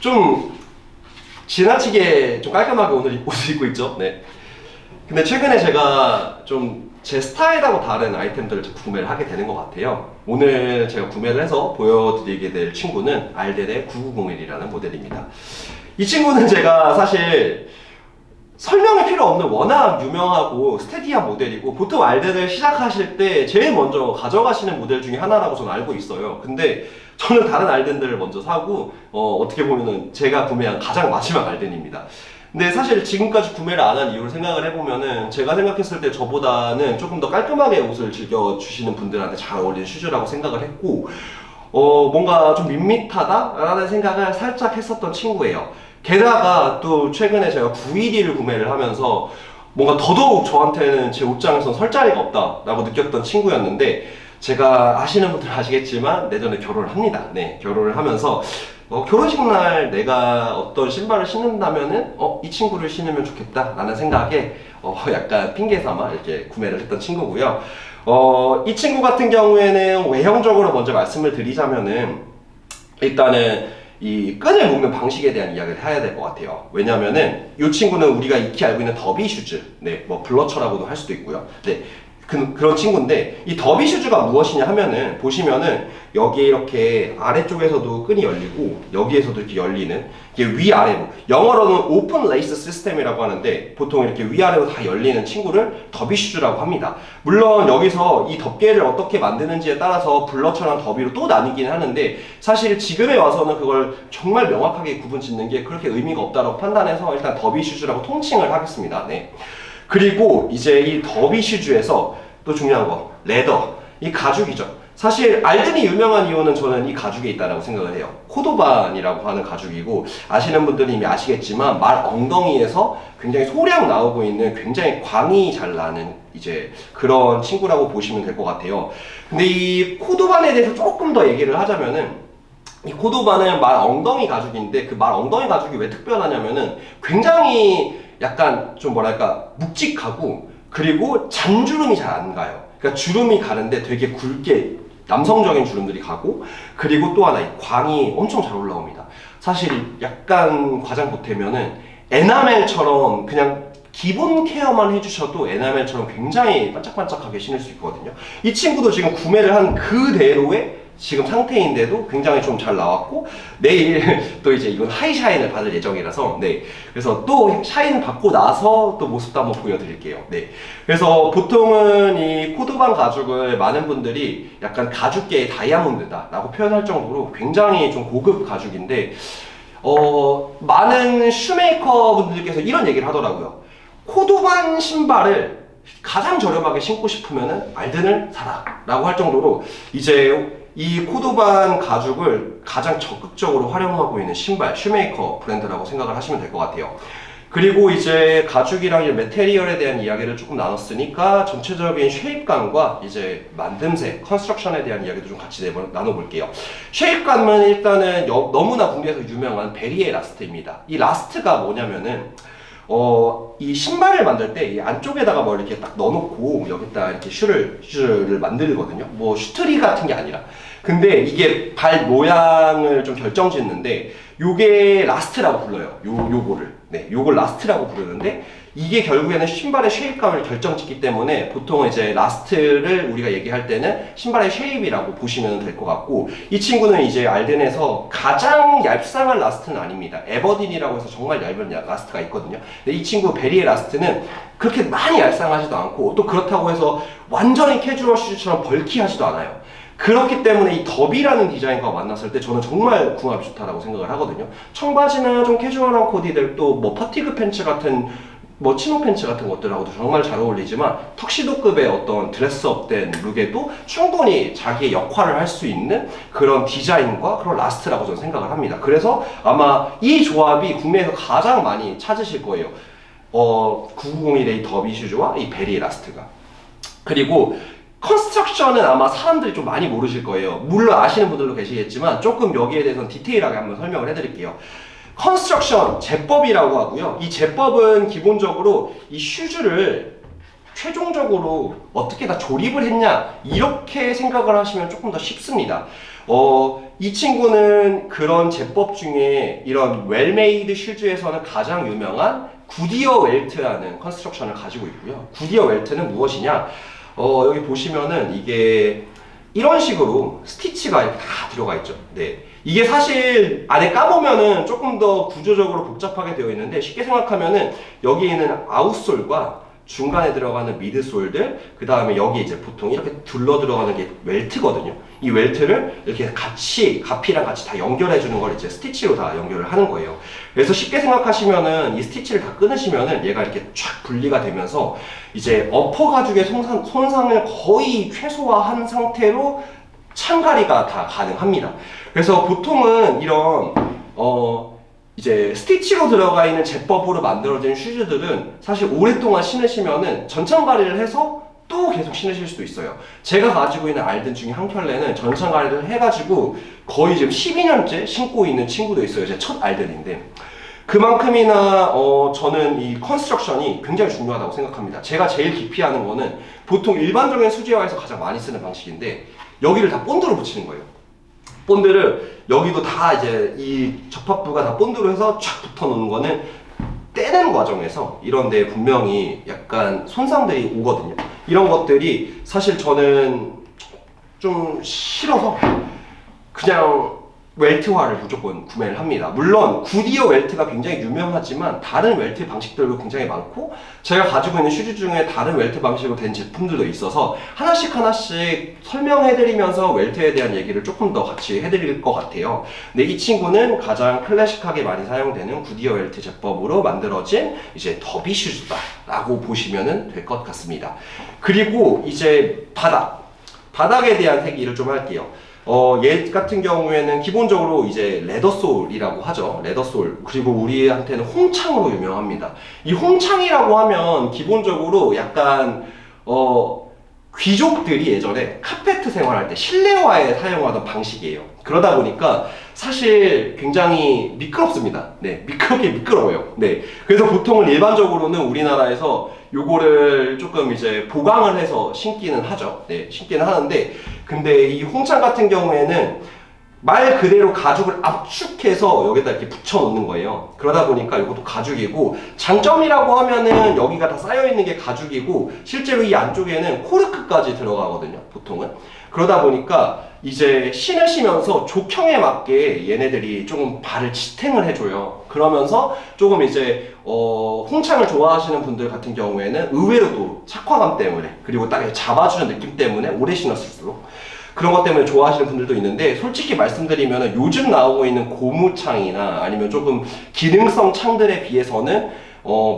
좀 지나치게 좀 깔끔하게 오늘 옷을 입고 있죠. 네. 근데 최근에 제가 좀 제 스타일하고 다른 아이템들을 구매를 하게 되는 것 같아요. 오늘 제가 구매를 해서 보여드리게 될 친구는 알덴의 9901이라는 모델입니다. 이 친구는 제가 사실 설명이 필요 없는 워낙 유명하고 스테디한 모델이고, 보통 알덴을 시작하실 때 제일 먼저 가져가시는 모델 중에 하나라고 저는 알고 있어요. 근데 저는 다른 알덴들을 먼저 사고 어떻게 보면은 제가 구매한 가장 마지막 알덴입니다. 근데 사실 지금까지 구매를 안 한 이유를 생각을 해보면은, 제가 생각했을 때 저보다는 조금 더 깔끔하게 옷을 즐겨주시는 분들한테 잘 어울리는 슈즈라고 생각을 했고, 뭔가 좀 밋밋하다라는 생각을 살짝 했었던 친구예요. 게다가 또 최근에 제가 911을 구매를 하면서 뭔가 더더욱 저한테는 제 옷장에선 설 자리가 없다라고 느꼈던 친구였는데, 제가 아시는 분들 아시겠지만 내년에 결혼을 합니다. 네, 결혼을 하면서 결혼식 날 내가 어떤 신발을 신는다면은 이 친구를 신으면 좋겠다 라는 생각에 약간 핑계 삼아 이렇게 구매를 했던 친구고요. 이 친구 같은 경우에는 외형적으로 먼저 말씀을 드리자면은, 일단은 이 끈을 묶는 방식에 대한 이야기를 해야 될 것 같아요. 왜냐면은 이 친구는 우리가 익히 알고 있는 더비 슈즈, 네, 뭐 블러처라고도 할 수도 있고요. 네, 그런 친구인데, 이 더비 슈즈가 무엇이냐 하면은, 보시면은 여기 이렇게 아래쪽에서도 끈이 열리고 여기에서도 이렇게 열리는, 이게 위아래로, 영어로는 오픈 레이스 시스템이라고 하는데, 보통 이렇게 위아래로 다 열리는 친구를 더비 슈즈라고 합니다. 물론 여기서 이 덮개를 어떻게 만드는지에 따라서 블러처랑 더비로 또 나뉘긴 하는데, 사실 지금에 와서는 그걸 정말 명확하게 구분 짓는 게 그렇게 의미가 없다고 판단해서 일단 더비 슈즈라고 통칭을 하겠습니다. 네. 그리고 이제 이 더비 슈즈에서 또 중요한 거, 레더, 이 가죽이죠. 사실 알덴이 유명한 이유는 저는 이 가죽에 있다고 생각을 해요. 코도반이라고 하는 가죽이고, 아시는 분들은 이미 아시겠지만 말 엉덩이에서 굉장히 소량 나오고 있는 굉장히 광이 잘 나는 이제 그런 친구라고 보시면 될 것 같아요. 근데 이 코도반에 대해서 조금 더 얘기를 하자면은, 이 코도반은 말 엉덩이 가죽인데, 그 말 엉덩이 가죽이 왜 특별하냐면은 굉장히 약간 좀 뭐랄까 묵직하고, 그리고 잔주름이 잘 안 가요. 그러니까 주름이 가는데 되게 굵게 남성적인 주름들이 가고, 그리고 또 하나 이 광이 엄청 잘 올라옵니다. 사실 약간 과장 보태면은 에나멜처럼 그냥 기본 케어만 해주셔도 에나멜처럼 굉장히 반짝반짝하게 신을 수 있거든요. 이 친구도 지금 구매를 한 그대로의 지금 상태인데도 굉장히 좀 잘 나왔고, 내일 또 이제 이건 하이샤인을 받을 예정이라서, 네, 그래서 또 샤인 받고 나서 또 모습도 한번 보여드릴게요. 네, 그래서 보통은 이 코도반 가죽을 많은 분들이 약간 가죽계의 다이아몬드다 라고 표현할 정도로 굉장히 좀 고급 가죽인데, 많은 슈메이커 분들께서 이런 얘기를 하더라고요. 코도반 신발을 가장 저렴하게 신고 싶으면은 알덴을 사라 라고 할 정도로, 이제 이 코도반 가죽을 가장 적극적으로 활용하고 있는 신발, 슈메이커 브랜드라고 생각을 하시면 될 것 같아요. 그리고 이제 가죽이랑 이 매테리얼에 대한 이야기를 조금 나눴으니까, 전체적인 쉐입감과 이제 만듦새, 컨스트럭션에 대한 이야기도 좀 같이 나눠볼게요. 쉐입감은 일단은 너무나 국내에서 유명한 베리에 라스트입니다. 이 라스트가 뭐냐면은, 이 신발을 만들 때 이 안쪽에다가 뭐 이렇게 딱 넣어놓고 여기다 이렇게 슈를 만들거든요. 뭐 슈트리 같은 게 아니라. 근데 이게 발 모양을 좀 결정짓는데, 요게 라스트라고 불러요. 요거를. 네, 요걸 라스트라고 부르는데, 이게 결국에는 신발의 쉐입감을 결정짓기 때문에 보통 이제 라스트를 우리가 얘기할 때는 신발의 쉐입이라고 보시면 될 것 같고, 이 친구는 이제 알덴에서 가장 얄쌍한 라스트는 아닙니다. 에버딘이라고 해서 정말 얇은 라스트가 있거든요. 근데 이 친구 베리의 라스트는 그렇게 많이 얄쌍하지도 않고, 또 그렇다고 해서 완전히 캐주얼 슈즈처럼 벌키하지도 않아요. 그렇기 때문에 이 더비라는 디자인과 만났을 때 저는 정말 궁합이 좋다라고 생각을 하거든요. 청바지나 좀 캐주얼한 코디들, 또 뭐 퍼티그 팬츠 같은, 뭐 치노 팬츠 같은 것들하고도 정말 잘 어울리지만, 턱시도급의 어떤 드레스업된 룩에도 충분히 자기의 역할을 할 수 있는 그런 디자인과 그런 라스트라고 저는 생각을 합니다. 그래서 아마 이 조합이 국내에서 가장 많이 찾으실 거예요. 9901의 더비 슈즈와 이 베리 라스트가. 그리고 컨스트럭션은 아마 사람들이 좀 많이 모르실 거예요. 물론 아시는 분들도 계시겠지만 조금 여기에 대해서는 디테일하게 한번 설명을 해드릴게요. 컨스트럭션 제법이라고 하고요. 이 제법은 기본적으로 이 슈즈를 최종적으로 어떻게 다 조립을 했냐 이렇게 생각을 하시면 조금 더 쉽습니다. 이 친구는 그런 제법 중에 이런 웰메이드 슈즈에서는 가장 유명한 구디어 웰트라는 컨스트럭션을 가지고 있고요. 구디어 웰트는 무엇이냐? 여기 보시면은 이게 이런 식으로 스티치가 이렇게 다 들어가 있죠. 네. 이게 사실 안에 까보면은 조금 더 구조적으로 복잡하게 되어 있는데 쉽게 생각하면은 여기 있는 아웃솔과 중간에 들어가는 미드솔들, 그 다음에 여기 이제 보통 이렇게 둘러 들어가는 게 웰트거든요. 이 웰트를 이렇게 같이, 가피랑 같이 다 연결해주는 걸 이제 스티치로 다 연결을 하는 거예요. 그래서 쉽게 생각하시면은 이 스티치를 다 끊으시면은 얘가 이렇게 쫙 분리가 되면서 이제 어퍼 가죽의 손상을 거의 최소화한 상태로 창가리가 다 가능합니다. 그래서 보통은 이런, 이제 스티치로 들어가 있는 제법으로 만들어진 슈즈들은 사실 오랫동안 신으시면은 전창가리를 해서 또 계속 신으실 수도 있어요. 제가 가지고 있는 알든 중에 한 켤레는 전창가리를 해가지고 거의 지금 12년째 신고 있는 친구도 있어요. 제 첫 알든인데 그만큼이나 저는 이 컨스트럭션이 굉장히 중요하다고 생각합니다. 제가 제일 기피하는 거는 보통 일반적인 수제화에서 가장 많이 쓰는 방식인데 여기를 다 본드로 붙이는 거예요. 본드를 여기도 다 이제 이 접합부가 다 본드로 해서 쫙 붙어 놓는 거는 떼는 과정에서 이런 데 분명히 약간 손상들이 오거든요. 이런 것들이 사실 저는 좀 싫어서 그냥 웰트화를 무조건 구매를 합니다. 물론 구디어 웰트가 굉장히 유명하지만 다른 웰트 방식들도 굉장히 많고 제가 가지고 있는 슈즈 중에 다른 웰트 방식으로 된 제품들도 있어서 하나씩 설명해드리면서 웰트에 대한 얘기를 조금 더 같이 해드릴 것 같아요. 근데 이 친구는 가장 클래식하게 많이 사용되는 구디어 웰트 제법으로 만들어진 이제 더비 슈즈다 라고 보시면 될 것 같습니다. 그리고 이제 바닥에 대한 얘기를 좀 할게요. 얘 같은 경우에는 기본적으로 이제 레더솔이라고 하죠. 레더솔. 그리고 우리한테는 홍창으로 유명합니다. 이 홍창이라고 하면 기본적으로 약간 귀족들이 예전에 카페트 생활할 때 실내화에 사용하던 방식이에요. 그러다 보니까 사실 굉장히 미끄럽습니다. 네, 미끄러워요. 네, 그래서 보통은 일반적으로는 우리나라에서 요거를 조금 이제 보강을 해서 신기는 하죠. 네, 신기는 하는데, 근데 이 홍창 같은 경우에는 말 그대로 가죽을 압축해서 여기다 이렇게 붙여 놓는 거예요. 그러다 보니까 이것도 가죽이고, 장점이라고 하면은 여기가 다 쌓여 있는 게 가죽이고, 실제로 이 안쪽에는 코르크까지 들어가거든요, 보통은. 그러다 보니까 이제 신으시면서 족형에 맞게 얘네들이 조금 발을 지탱을 해줘요. 그러면서 조금 이제 홍창을 좋아하시는 분들 같은 경우에는 의외로 또 착화감 때문에, 그리고 딱 잡아주는 느낌 때문에 오래 신었을수록 그런 것 때문에 좋아하시는 분들도 있는데, 솔직히 말씀드리면 요즘 나오고 있는 고무창이나 아니면 조금 기능성 창들에 비해서는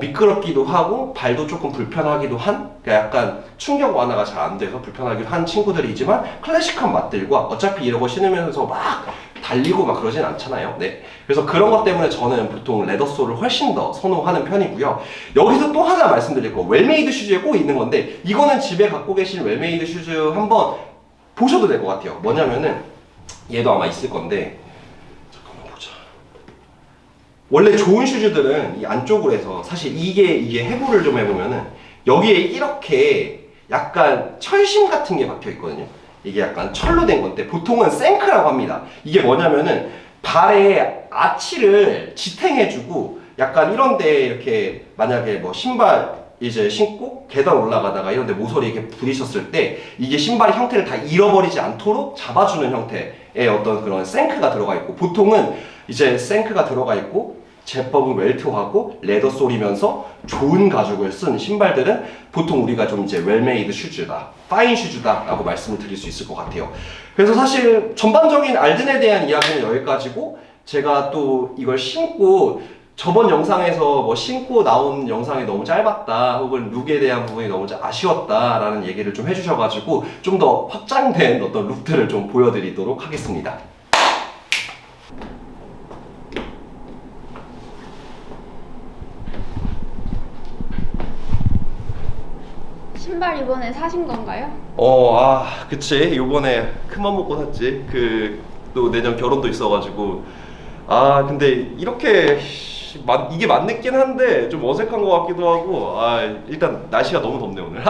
미끄럽기도 하고 발도 조금 불편하기도 한, 그러니까 약간 충격 완화가 잘 안 돼서 불편하기도 한 친구들이지만 클래식한 맛들과 어차피 이러고 신으면서 막 달리고 막 그러진 않잖아요. 네. 그래서 그런 것 때문에 저는 보통 레더솔을 훨씬 더 선호하는 편이고요. 여기서 또 하나 말씀드릴 거, 웰메이드 슈즈에 꼭 있는 건데, 이거는 집에 갖고 계신 웰메이드 슈즈 한번 보셔도 될 것 같아요. 뭐냐면은 얘도 아마 있을 건데, 잠깐만 보자. 원래 좋은 슈즈들은 이 안쪽으로 해서, 사실 이게 해부를 좀 해보면은 여기에 이렇게 약간 철심 같은 게 박혀 있거든요. 이게 약간 철로 된 건데 보통은 생크라고 합니다. 이게 뭐냐면은 발의 아치를 지탱해주고, 약간 이런데 이렇게 만약에 뭐 신발 이제 신고 계단 올라가다가 이런데 모서리 이렇게 부딪혔을 때 이게 신발의 형태를 다 잃어버리지 않도록 잡아주는 형태의 어떤 그런 생크가 들어가 있고, 보통은 이제 생크가 들어가 있고 제법은 웰트하고 레더솔이면서 좋은 가죽을 쓴 신발들은 보통 우리가 좀 이제 웰메이드 슈즈다, 파인 슈즈다 라고 말씀을 드릴 수 있을 것 같아요. 그래서 사실 전반적인 알든에 대한 이야기는 여기까지고, 제가 또 이걸 신고 저번 영상에서 뭐 신고 나온 영상이 너무 짧았다, 혹은 룩에 대한 부분이 너무 아쉬웠다 라는 얘기를 좀 해주셔가지고 좀 더 확장된 어떤 룩들을 좀 보여드리도록 하겠습니다. 신발 이번에 사신 건가요? 그치. 요번에 큰맘 먹고 샀지. 또 내년 결혼도 있어가지고. 근데 이렇게 이게 맞긴 한데 좀 어색한 것 같기도 하고 일단 날씨가 너무 덥네 오늘.